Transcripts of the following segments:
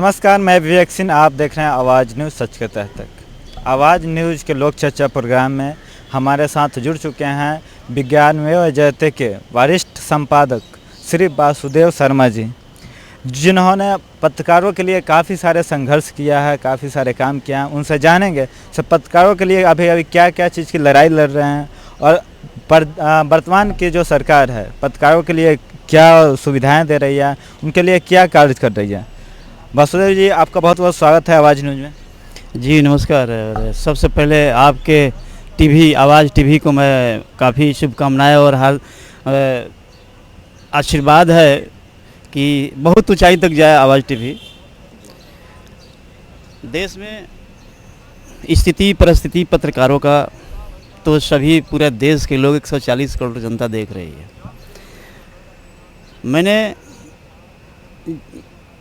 नमस्कार, मैं विवेक सिंह। आप देख रहे हैं आवाज़ न्यूज़ सच के तह तक। आवाज़ न्यूज़ के लोक चर्चा प्रोग्राम में हमारे साथ जुड़ चुके हैं विज्ञानमेव जयते के वरिष्ठ संपादक श्री वासुदेव शर्मा जी, जिन्होंने पत्रकारों के लिए काफ़ी सारे संघर्ष किया है, काफ़ी सारे काम किया है। उनसे जानेंगे सब पत्रकारों के लिए अभी क्या क्या चीज़ की लड़ाई लड़ रहे हैं और वर्तमान की जो सरकार है पत्रकारों के लिए क्या सुविधाएं दे रही है, उनके लिए क्या कार्य कर रही है। वासुदेव जी, आपका बहुत बहुत स्वागत है आवाज़ न्यूज़ में। जी नमस्कार। सबसे पहले आपके टीवी आवाज़ टीवी को मैं काफ़ी शुभकामनाएं और आशीर्वाद है कि बहुत ऊंचाई तक जाए आवाज़ टीवी। देश में स्थिति परिस्थिति पत्रकारों का तो सभी पूरे देश के लोग 140 करोड़ जनता देख रही है। मैंने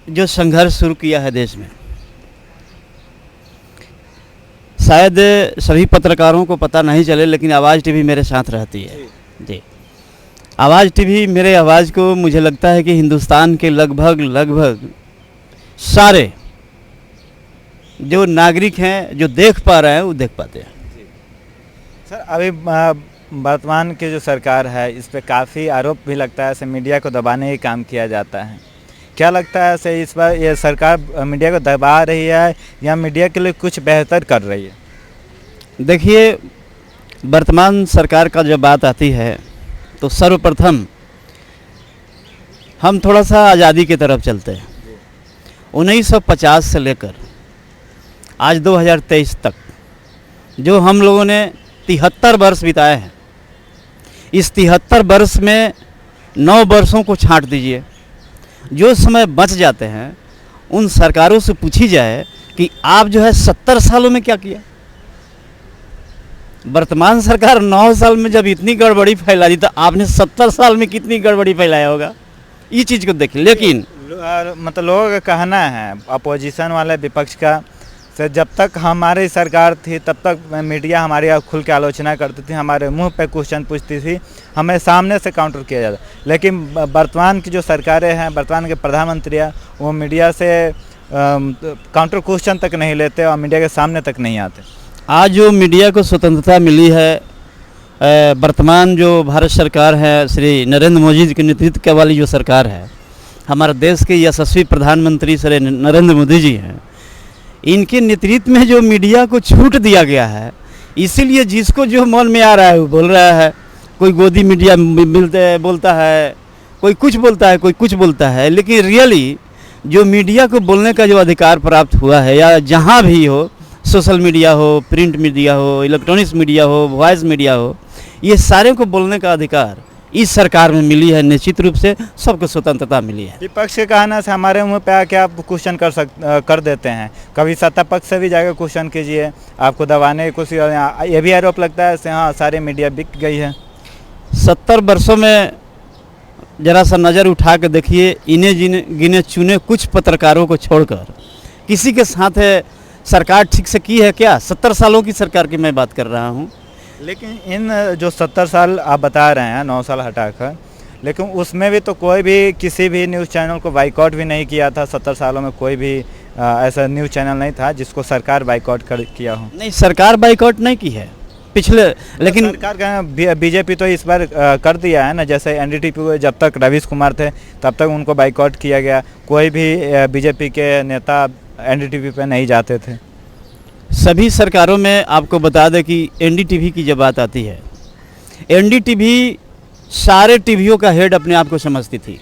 जो संघर्ष शुरू किया है देश में, शायद सभी पत्रकारों को पता नहीं चले, लेकिन आवाज़ टीवी मेरे साथ रहती है जी। आवाज़ टीवी मेरे आवाज़ को मुझे लगता है कि हिंदुस्तान के लगभग सारे जो नागरिक हैं जो देख पा रहे हैं वो देख पाते हैं। सर, अभी वर्तमान की जो सरकार है इस पे काफ़ी आरोप भी लगता है, ऐसे मीडिया को दबाने का काम किया जाता है। क्या लगता है ऐसे इस बार ये सरकार मीडिया को दबा रही है या मीडिया के लिए कुछ बेहतर कर रही है? देखिए, वर्तमान सरकार का जब बात आती है तो सर्वप्रथम हम थोड़ा सा आज़ादी की तरफ चलते हैं। 1950 से लेकर आज 2023 तक जो हम लोगों ने 73 वर्ष बिताए हैं, इस 73 वर्ष में 9 वर्षों को छांट दीजिए। जो समय बच जाते हैं उन सरकारों से पूछी जाए कि आप जो है 70 सालों में क्या किया। वर्तमान सरकार 9 साल में जब इतनी गड़बड़ी फैला दी तो आपने 70 साल में कितनी गड़बड़ी फैलाया होगा, ये चीज़ को देखिए। लेकिन मतलब लोगों का कहना है, अपोजिशन वाले विपक्ष का, से जब तक हमारी सरकार थी तब तक मीडिया हमारी खुल के आलोचना करती थी, हमारे मुंह पे क्वेश्चन पूछती थी, हमें सामने से काउंटर किया जाता। लेकिन वर्तमान की जो सरकारें हैं, वर्तमान के प्रधानमंत्री हैं, वो मीडिया से काउंटर क्वेश्चन तक नहीं लेते और मीडिया के सामने तक नहीं आते। आज जो मीडिया को स्वतंत्रता मिली है, वर्तमान जो भारत सरकार है, श्री नरेंद्र मोदी जी के नेतृत्व वाली जो सरकार है, हमारे देश के यशस्वी प्रधानमंत्री श्री नरेंद्र मोदी जी हैं, इनके नेतृत्व में जो मीडिया को छूट दिया गया है, इसीलिए जिसको जो मन में आ रहा है वो बोल रहा है। कोई गोदी मीडिया बोलता है, कोई कुछ बोलता है, कोई कुछ बोलता है। लेकिन रियली जो मीडिया को बोलने का जो अधिकार प्राप्त हुआ है, या जहाँ भी हो, सोशल मीडिया हो, प्रिंट मीडिया हो, इलेक्ट्रॉनिक्स मीडिया हो, वॉइस मीडिया हो, ये सारे को बोलने का अधिकार इस सरकार में मिली है। निश्चित रूप से सबको स्वतंत्रता मिली है। विपक्ष के कहना से हमारे मुंह पे आके आप क्वेश्चन कर देते हैं, कभी सत्ता पक्ष से भी जाकर क्वेश्चन कीजिए, आपको दबाने की कोशिश। ये भी आरोप लगता है से हाँ सारी मीडिया बिक गई है। 70 वर्षों में जरा सा नज़र उठा के देखिए, इन्हें गिने चुने कुछ पत्रकारों को छोड़कर किसी के साथ सरकार ठीक से की है क्या? 70 सालों की सरकार की मैं बात कर रहा हूँ। लेकिन इन जो 70 साल आप बता रहे हैं, 9 साल हटाकर, लेकिन उसमें भी तो कोई भी किसी भी न्यूज़ चैनल को बाइकआउट भी नहीं किया था। 70 सालों में कोई भी ऐसा न्यूज़ चैनल नहीं था जिसको सरकार बाइकआउट किया हो। नहीं, सरकार बाइकआउट नहीं की है पिछले, लेकिन सरकार का बीजेपी तो इस बार कर दिया है ना। जैसे एनडीटीवी को जब तक रवीश कुमार थे तब तक उनको बाइकआउट किया गया, कोई भी बीजेपी के नेता एनडीटीवी पे नहीं जाते थे। सभी सरकारों में आपको बता दें कि एनडीटीवी की जब बात आती है, एनडीटीवी सारे टीवियों का हेड अपने आप को समझती थी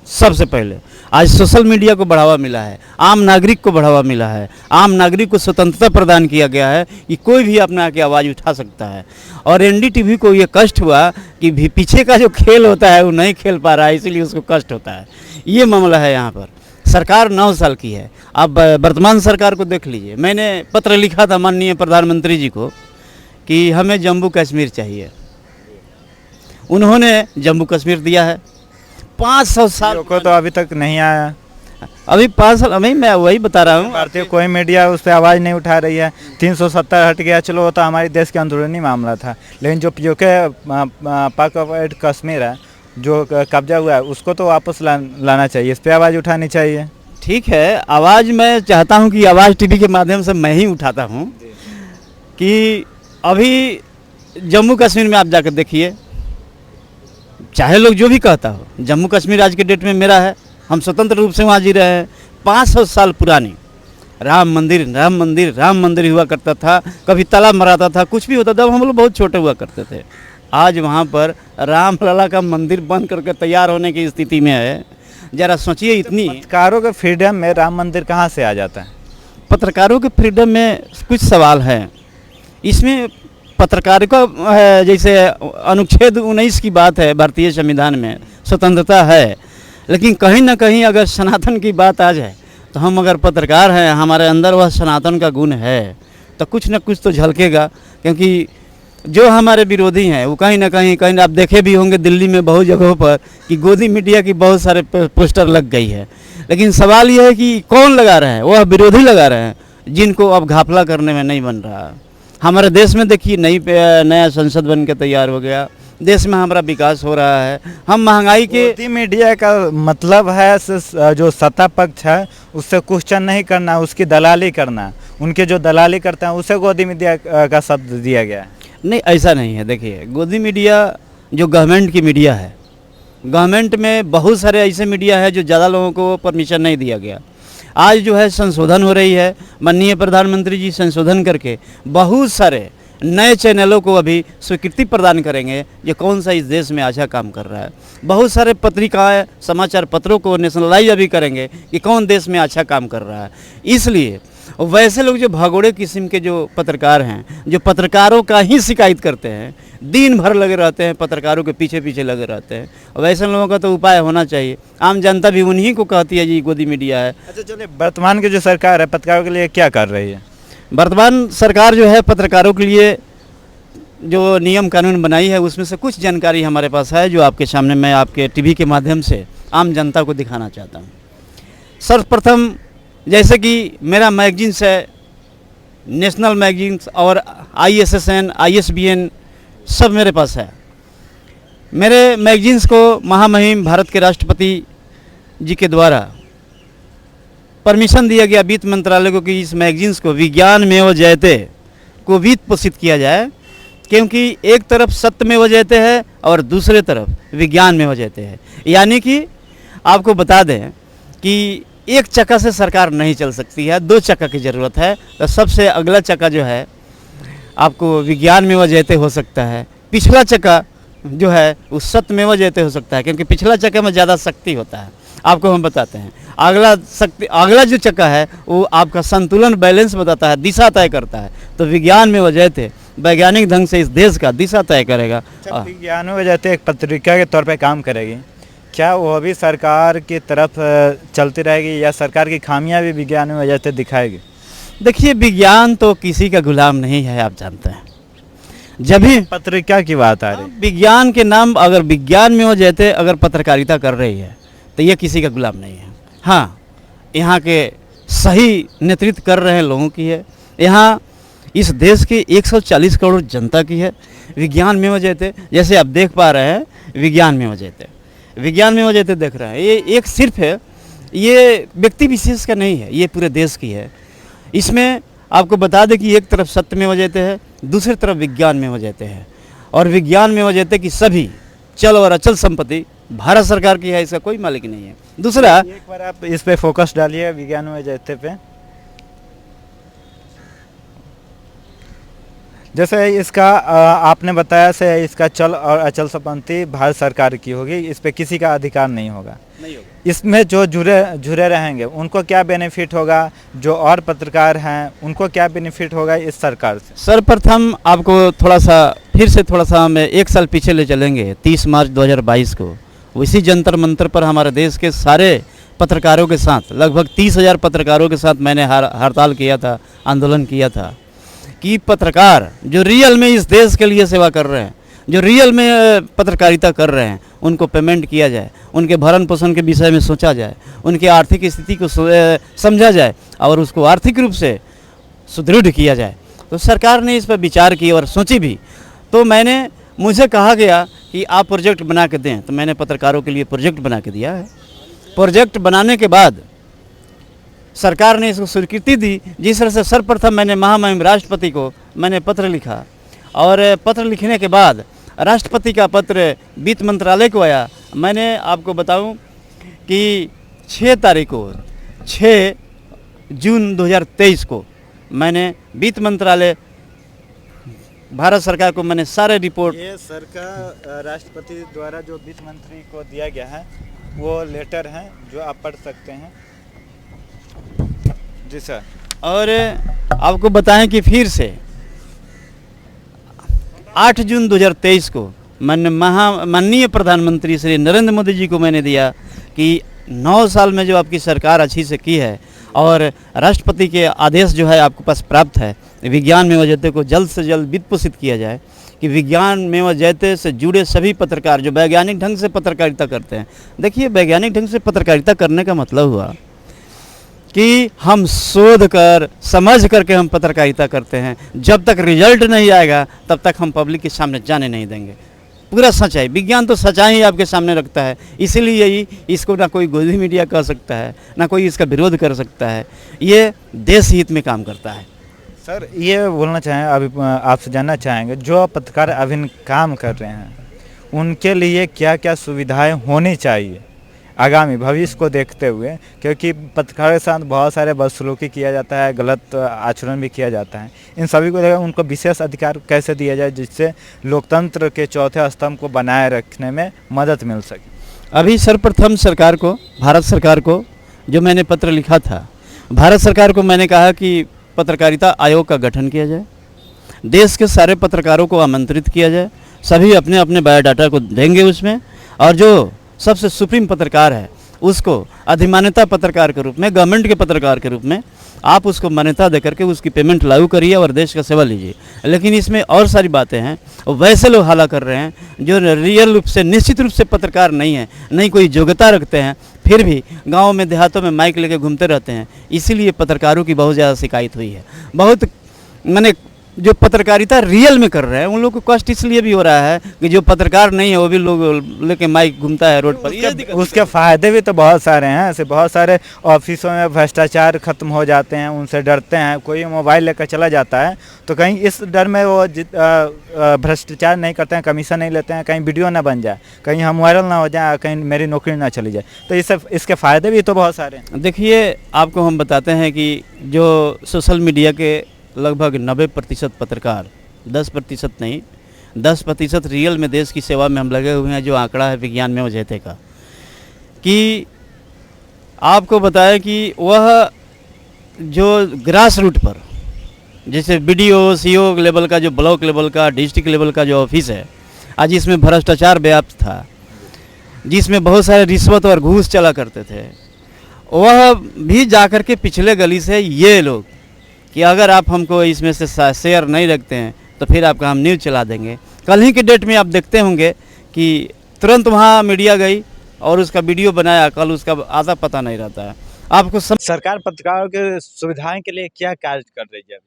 सबसे पहले। आज सोशल मीडिया को बढ़ावा मिला है, आम नागरिक को बढ़ावा मिला है, आम नागरिक को स्वतंत्रता प्रदान किया गया है कि कोई भी अपने आके आवाज़ उठा सकता है। और एनडीटीवी को ये कष्ट हुआ कि भी पीछे का जो खेल होता है वो नहीं खेल पा रहा है, इसीलिए उसको कष्ट होता है। ये मामला है यहाँ पर। सरकार 9 साल की है। अब वर्तमान सरकार को देख लीजिए। मैंने पत्र लिखा था माननीय प्रधानमंत्री जी को कि हमें जम्मू कश्मीर चाहिए, उन्होंने जम्मू कश्मीर दिया है। 500 साल को तो अभी तक नहीं आया। अभी 5 साल, अभी मैं वही बता रहा हूँ। भारतीय कोई मीडिया उस पर आवाज़ नहीं उठा रही है। 370 हट गया, चलो वो तो हमारे देश के अंदरूनी मामला था, लेकिन जो के पाक कश्मीर है, जो कब्जा हुआ है, उसको तो वापस लाना चाहिए, इस पर आवाज़ उठानी चाहिए। ठीक है, आवाज़ मैं चाहता हूं कि आवाज़ टीवी के माध्यम से मैं ही उठाता हूं कि अभी जम्मू कश्मीर में आप जाकर देखिए, चाहे लोग जो भी कहता हो, जम्मू कश्मीर आज के डेट में मेरा है, हम स्वतंत्र रूप से वहाँ जी रहे हैं। 500 साल पुरानी राम मंदिर राम मंदिर राम मंदिर हुआ करता था, कभी ताला मराता था, कुछ भी होता था, हम लोग बहुत छोटे हुआ करते थे। आज वहाँ पर राम लला का मंदिर बन करके तैयार होने की स्थिति में है। ज़रा सोचिए, इतनी पत्रकारों के फ्रीडम में राम मंदिर कहाँ से आ जाता है? पत्रकारों के फ्रीडम में कुछ सवाल हैं इसमें। पत्रकारिता जैसे अनुच्छेद 19 की बात है, भारतीय संविधान में स्वतंत्रता है, लेकिन कहीं ना कहीं अगर सनातन की बात आ जाए तो हम अगर पत्रकार हैं, हमारे अंदर वह सनातन का गुण है, तो कुछ ना कुछ तो झलकेगा। क्योंकि जो हमारे विरोधी हैं वो कहीं ना कहीं आप देखे भी होंगे दिल्ली में बहुत जगहों पर कि गोदी मीडिया की बहुत सारे पोस्टर लग गई है, लेकिन सवाल यह है कि कौन लगा रहे हैं? वह विरोधी लगा रहे हैं, जिनको अब घापला करने में नहीं बन रहा। हमारे देश में देखिए नया संसद बन के तैयार हो गया, देश में हमारा विकास हो रहा है। हम महंगाई के गोदी मीडिया का मतलब है जो सत्ता पक्ष है उससे क्वेश्चन नहीं करना, उसकी दलाली करना। उनके जो दलाली करते हैं उसे गोदी मीडिया का शब्द दिया गया है। नहीं, ऐसा नहीं है। देखिए, गोदी मीडिया जो गवर्नमेंट की मीडिया है, गवर्नमेंट में बहुत सारे ऐसे मीडिया है जो ज़्यादा लोगों को परमिशन नहीं दिया गया। आज जो है संशोधन हो रही है, माननीय प्रधानमंत्री जी संशोधन करके बहुत सारे नए चैनलों को अभी स्वीकृति प्रदान करेंगे जो कौन सा इस देश में अच्छा काम कर रहा है। बहुत सारे पत्रिकाएं, समाचार पत्रों को नेशनलाइज अभी करेंगे कि कौन देश में अच्छा काम कर रहा है। इसलिए वैसे लोग जो भगोड़े किस्म के जो पत्रकार हैं, जो पत्रकारों का ही शिकायत करते हैं, दिन भर लगे रहते हैं, पत्रकारों के पीछे पीछे लगे रहते हैं, वैसे लोगों का तो उपाय होना चाहिए। आम जनता भी उन्हीं को कहती है जी गोदी मीडिया है। अच्छा चलिए, वर्तमान की जो सरकार है पत्रकारों के लिए क्या कर रही है? वर्तमान सरकार जो है पत्रकारों के लिए जो नियम कानून बनाई है उसमें से कुछ जानकारी हमारे पास है जो आपके सामने मैं आपके टीवी के माध्यम से आम जनता को दिखाना चाहता हूँ। सर्वप्रथम, जैसे कि मेरा मैगजीन्स है, नेशनल मैगजीन्स और ISSN, ISBN सब मेरे पास है। मेरे मैगजीन्स को महामहिम भारत के राष्ट्रपति जी के द्वारा परमिशन दिया गया वित्त मंत्रालय को कि इस मैगजीन्स को विज्ञान में व जयते को वित्त पोषित किया जाए, क्योंकि एक तरफ सत्य में व जयते है और दूसरे तरफ विज्ञान में व जयते है। यानी कि आपको बता दें कि एक चक्का से सरकार नहीं चल सकती है, 2 चक्का की ज़रूरत है। तो सबसे अगला चक्का जो है आपको विज्ञान में व जयते हो सकता है, पिछला चक्का जो है वो सत्य में व जयते हो सकता है, क्योंकि पिछला चक्का में ज़्यादा शक्ति होता है। आपको हम बताते हैं, अगला जो चक्का है वो आपका संतुलन, बैलेंस बताता है, दिशा तय करता है। तो विज्ञान में व जयते वैज्ञानिक ढंग से इस देश का दिशा तय करेगा। विज्ञान में व जयते एक पत्रिका के तौर पे काम करेगी, क्या वो भी सरकार की तरफ चलती रहेगी या सरकार की खामियां भी विज्ञान में वजह से दिखाएगी? देखिए, विज्ञान तो किसी का गुलाम नहीं है, आप जानते हैं। जब भी पत्रिका की बात आ रही, विज्ञान के नाम अगर विज्ञान में हो जाते अगर पत्रकारिता कर रही है तो ये किसी का गुलाम नहीं है। हाँ, यहाँ के सही नेतृत्व कर रहे हैं लोगों की है, यहाँ इस देश की 140 करोड़ जनता की है। विज्ञान में हो जाते जैसे आप देख पा रहे हैं, विज्ञान में हो जाते देख रहे हैं, ये एक सिर्फ है, ये व्यक्ति विशेष का नहीं है, ये पूरे देश की है। इसमें आपको बता दें कि एक तरफ सत्य में हो जाते हैं, दूसरी तरफ विज्ञान में हो जाते हैं, और विज्ञान में हो जाते कि सभी चल और अचल संपत्ति भारत सरकार की है, इसका कोई मालिक नहीं है। दूसरा, एक बार आप इस पे फोकस डालिए विज्ञान में जयते पे। जैसे इसका आपने बताया से इसका चल और अचल संपत्ति भारत सरकार की होगी, इस पे किसी का अधिकार नहीं होगा। इसमें जो जुड़े रहेंगे उनको क्या बेनिफिट होगा, जो और पत्रकार हैं उनको क्या बेनिफिट होगा इस सरकार से? सर्वप्रथम आपको थोड़ा सा हम 1 साल पीछे ले चलेंगे। 30 मार्च 2022 को इसी जंतर मंतर पर हमारे देश के सारे पत्रकारों के साथ, लगभग 30,000 पत्रकारों के साथ मैंने हड़ताल किया था, आंदोलन किया था कि पत्रकार जो रियल में इस देश के लिए सेवा कर रहे हैं, जो रियल में पत्रकारिता कर रहे हैं, उनको पेमेंट किया जाए, उनके भरण पोषण के विषय में सोचा जाए, उनकी आर्थिक स्थिति को समझा जाए और उसको आर्थिक रूप से सुदृढ़ किया जाए। तो सरकार ने इस पर विचार की और सोची भी। तो मुझे कहा गया कि आप प्रोजेक्ट बना के दें, तो मैंने पत्रकारों के लिए प्रोजेक्ट बना के दिया है। प्रोजेक्ट बनाने के बाद सरकार ने इसको स्वीकृति दी। जिस तरह से सर्वप्रथम मैंने महामहिम राष्ट्रपति को मैंने पत्र लिखा और पत्र लिखने के बाद राष्ट्रपति का पत्र वित्त मंत्रालय को आया। मैंने आपको बताऊं कि 6 जून 2023 को मैंने वित्त मंत्रालय भारत सरकार को मैंने सारे रिपोर्ट ये सरकार राष्ट्रपति द्वारा जो वित्त मंत्री को दिया गया है वो लेटर है जो आप पढ़ सकते हैं। जी सर। और आपको बताएं कि फिर से 8 जून 2023 को मैंने माननीय प्रधानमंत्री श्री नरेंद्र मोदी जी को मैंने दिया कि 9 साल में जो आपकी सरकार अच्छी से की है और राष्ट्रपति के आदेश जो है आपके पास प्राप्त है, विज्ञान में जयते को जल्द से जल्द वित्त पोषित किया जाए कि विज्ञान में जयते से जुड़े सभी पत्रकार जो वैज्ञानिक ढंग से पत्रकारिता करते हैं। देखिए, वैज्ञानिक ढंग से पत्रकारिता करने का मतलब हुआ कि हम शोध कर समझ करके हम पत्रकारिता करते हैं। जब तक रिजल्ट नहीं आएगा तब तक हम पब्लिक के सामने जाने नहीं देंगे। पूरा सच्चाई, विज्ञान तो सच्चाई ही आपके सामने रखता है, इसीलिए ही इसको ना कोई गोदी मीडिया कह सकता है ना कोई इसका विरोध कर सकता है। ये देश हित में काम करता है। सर, ये बोलना चाहें, अभी आपसे जानना चाहेंगे जो पत्रकार अभी काम कर रहे हैं उनके लिए क्या क्या सुविधाएं होनी चाहिए आगामी भविष्य को देखते हुए, क्योंकि पत्रकारों के साथ बहुत सारे बदसलूकी किया जाता है, गलत आचरण भी किया जाता है। इन सभी को लेकर उनको विशेष अधिकार कैसे दिया जाए जिससे लोकतंत्र के चौथे स्तंभ को बनाए रखने में मदद मिल सके। अभी सर्वप्रथम सरकार को, भारत सरकार को जो मैंने पत्र लिखा था, भारत सरकार को मैंने कहा कि पत्रकारिता आयोग का गठन किया जाए, देश के सारे पत्रकारों को आमंत्रित किया जाए, सभी अपने अपने बायोडाटा को देंगे उसमें, और जो सबसे सुप्रीम पत्रकार है उसको अधिमान्यता पत्रकार के रूप में, गवर्नमेंट के पत्रकार के रूप में आप उसको मान्यता दे करके उसकी पेमेंट लागू करिए और देश का सेवा लीजिए। लेकिन इसमें और सारी बातें हैं, वैसे लोग हाला कर रहे हैं जो रियल रूप से, निश्चित रूप से पत्रकार नहीं है, नहीं कोई योग्यता रखते हैं, फिर भी गाँव में देहातों में माइक लेके घूमते रहते हैं। इसीलिए पत्रकारों की बहुत ज़्यादा शिकायत हुई है। बहुत मैंने जो पत्रकारिता रियल में कर रहे हैं उन लोगों को कष्ट इसलिए भी हो रहा है कि जो पत्रकार नहीं है वो भी लोग लेके माइक घूमता है रोड पर। उसके फायदे भी तो बहुत सारे हैं। ऐसे बहुत सारे ऑफिसों में भ्रष्टाचार खत्म हो जाते हैं, उनसे डरते हैं। कोई मोबाइल लेकर चला जाता है तो कहीं इस डर में वो भ्रष्टाचार नहीं करते हैं, कमीशन नहीं लेते हैं, कहीं वीडियो ना बन जाए, कहीं हम वायरल ना हो जाए, कहीं मेरी नौकरी ना चली जाए। तो इसके फ़ायदे भी तो बहुत सारे हैं। देखिए, आपको हम बताते हैं कि जो सोशल मीडिया के लगभग 90% पत्रकार, 10% नहीं, 10% रियल में देश की सेवा में हम लगे हुए हैं। जो आंकड़ा है विज्ञान में वजहते का, कि आपको बताया कि वह जो ग्रास रूट पर, जैसे BDO CO लेवल का, जो ब्लॉक लेवल का, डिस्ट्रिक्ट लेवल का जो ऑफिस है, आज इसमें भ्रष्टाचार व्याप्त था, जिसमें बहुत सारे रिश्वत और घूस चला करते थे, वह भी जाकर के पिछले गली से ये लोग कि अगर आप हमको इसमें से शेयर नहीं रखते हैं तो फिर आपका हम न्यूज़ चला देंगे। कल ही के डेट में आप देखते होंगे कि तुरंत वहाँ मीडिया गई और उसका वीडियो बनाया, कल उसका आधा पता नहीं रहता है आपको। सरकार पत्रकारों के सुविधाएं के लिए क्या कार्य कर रही है?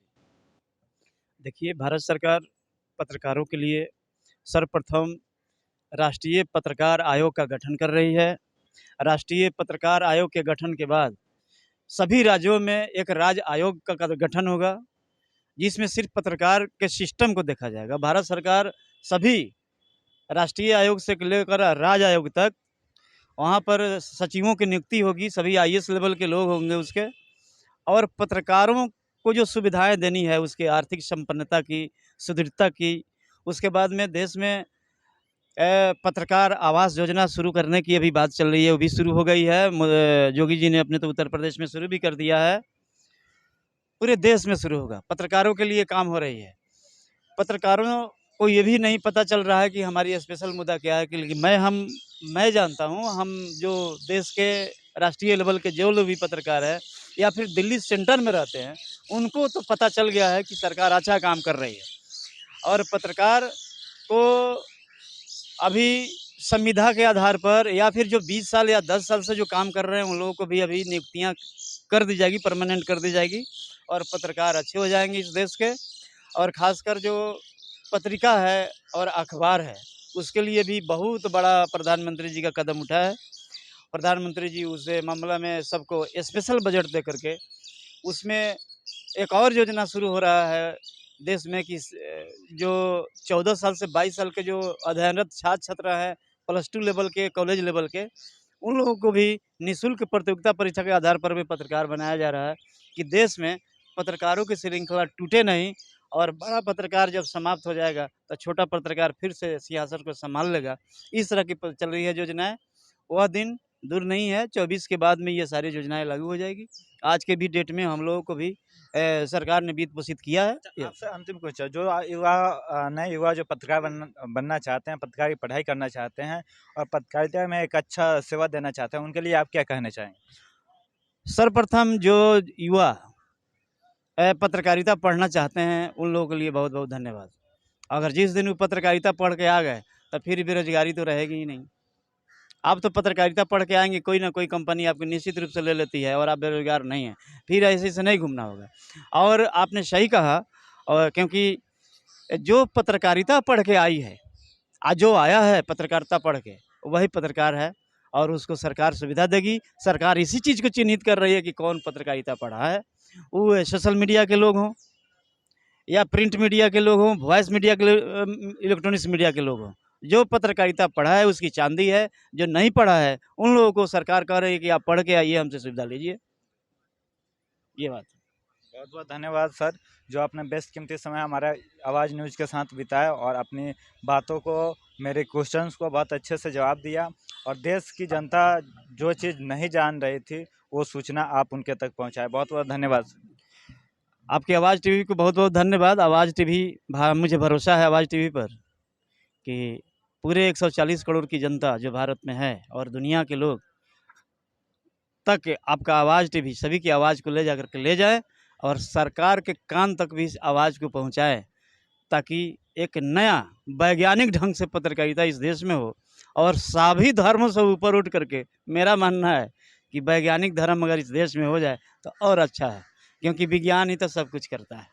देखिए, भारत सरकार पत्रकारों के लिए सर्वप्रथम राष्ट्रीय पत्रकार आयोग का गठन कर रही है। राष्ट्रीय पत्रकार आयोग के गठन के बाद सभी राज्यों में एक राज्य आयोग का गठन होगा, जिसमें सिर्फ पत्रकार के सिस्टम को देखा जाएगा। भारत सरकार सभी राष्ट्रीय आयोग से लेकर राज्य आयोग तक वहाँ पर सचिवों की नियुक्ति होगी, सभी IAS लेवल के लोग होंगे उसके, और पत्रकारों को जो सुविधाएं देनी है उसके आर्थिक संपन्नता की, सुदृढ़ता की। उसके बाद में देश में पत्रकार आवास योजना शुरू करने की अभी बात चल रही है, वो भी शुरू हो गई है। योगी जी ने अपने तो उत्तर प्रदेश में शुरू भी कर दिया है, पूरे देश में शुरू होगा। पत्रकारों के लिए काम हो रही है। पत्रकारों को ये भी नहीं पता चल रहा है कि हमारी स्पेशल मुद्दा क्या है, कि मैं जानता हूँ, हम जो देश के राष्ट्रीय लेवल के जो लोग भी पत्रकार है या फिर दिल्ली सेंटर में रहते हैं, उनको तो पता चल गया है कि सरकार अच्छा काम कर रही है। और पत्रकार को अभी संविधा के आधार पर या फिर जो 20 साल या 10 साल से जो काम कर रहे हैं उन लोगों को भी अभी नियुक्तियां कर दी जाएगी, परमानेंट कर दी जाएगी, और पत्रकार अच्छे हो जाएंगे इस देश के। और ख़ासकर जो पत्रिका है और अखबार है, उसके लिए भी बहुत बड़ा प्रधानमंत्री जी का कदम उठा है। प्रधानमंत्री जी उस मामला में सबको स्पेशल बजट दे करके उसमें एक और योजना शुरू हो रहा है देश में कि जो 14 साल से 22 साल के जो अध्ययनरत छात्र छात्रा हैं +2 लेवल के, कॉलेज लेवल के, उन लोगों को भी निःशुल्क प्रतियोगिता परीक्षा के आधार पर भी पत्रकार बनाया जा रहा है कि देश में पत्रकारों की श्रृंखला टूटे नहीं और बड़ा पत्रकार जब समाप्त हो जाएगा तो छोटा पत्रकार फिर से सियासत को संभाल लेगा। इस तरह की चल रही है योजनाएं। वह दिन दूर नहीं है, 24 के बाद में ये सारी योजनाएं लागू हो जाएगी। आज के भी डेट में हम लोगों को भी सरकार ने वित्त पोषित किया है। आपसे अंतिम क्वेश्चन, जो युवा नए युवा जो पत्रकार बनना चाहते हैं, पत्रकार की पढ़ाई करना चाहते हैं और पत्रकारिता में एक अच्छा सेवा देना चाहते हैं, उनके लिए आप क्या कहना चाहेंगे? सर्वप्रथम जो युवा पत्रकारिता पढ़ना चाहते हैं उन लोगों के लिए बहुत बहुत धन्यवाद। अगर जिस दिन वो पत्रकारिता पढ़ के आ गए तो फिर बेरोजगारी तो रहेगी ही नहीं। आप तो पत्रकारिता पढ़ के आएंगे, कोई ना कोई कंपनी आपको निश्चित रूप से ले लेती है और आप बेरोजगार नहीं हैं, फिर ऐसे से नहीं घूमना होगा। और आपने सही कहा, और क्योंकि जो पत्रकारिता पढ़ के आई है, आज जो आया है पत्रकारिता पढ़ के, वही पत्रकार है और उसको सरकार सुविधा देगी। सरकार इसी चीज़ को चिन्हित कर रही है कि कौन पत्रकारिता पढ़ा है। वो सोशल मीडिया के लोग हों या प्रिंट मीडिया के लोग हों, वॉइस मीडिया के इलेक्ट्रॉनिक्स मीडिया के लोग हों, जो पत्रकारिता पढ़ा है उसकी चांदी है। जो नहीं पढ़ा है उन लोगों को सरकार कह रही है कि आप पढ़ के आइए, हमसे सुविधा लीजिए। ये बात। बहुत बहुत धन्यवाद सर, जो आपने बेस्ट कीमती समय हमारा आवाज़ न्यूज़ के साथ बिताया और अपनी बातों को, मेरे क्वेश्चंस को बहुत अच्छे से जवाब दिया और देश की जनता जो चीज़ नहीं जान रही थी वो सूचना आप उनके तक पहुंचाए। बहुत बहुत धन्यवाद। आपकी आवाज़ टीवी को बहुत बहुत धन्यवाद। आवाज़ टीवी, मुझे भरोसा है आवाज़ टीवी पर कि पूरे 140 करोड़ की जनता जो भारत में है और दुनिया के लोग तक आपका आवाज़ टीवी सभी की आवाज़ को ले जा करके ले जाए और सरकार के कान तक भी इस आवाज़ को पहुंचाए, ताकि एक नया वैज्ञानिक ढंग से पत्रकारिता इस देश में हो और सभी धर्मों से ऊपर उठ करके मेरा मानना है कि वैज्ञानिक धर्म अगर इस देश में हो जाए तो और अच्छा है, क्योंकि विज्ञान ही तो सब कुछ करता है।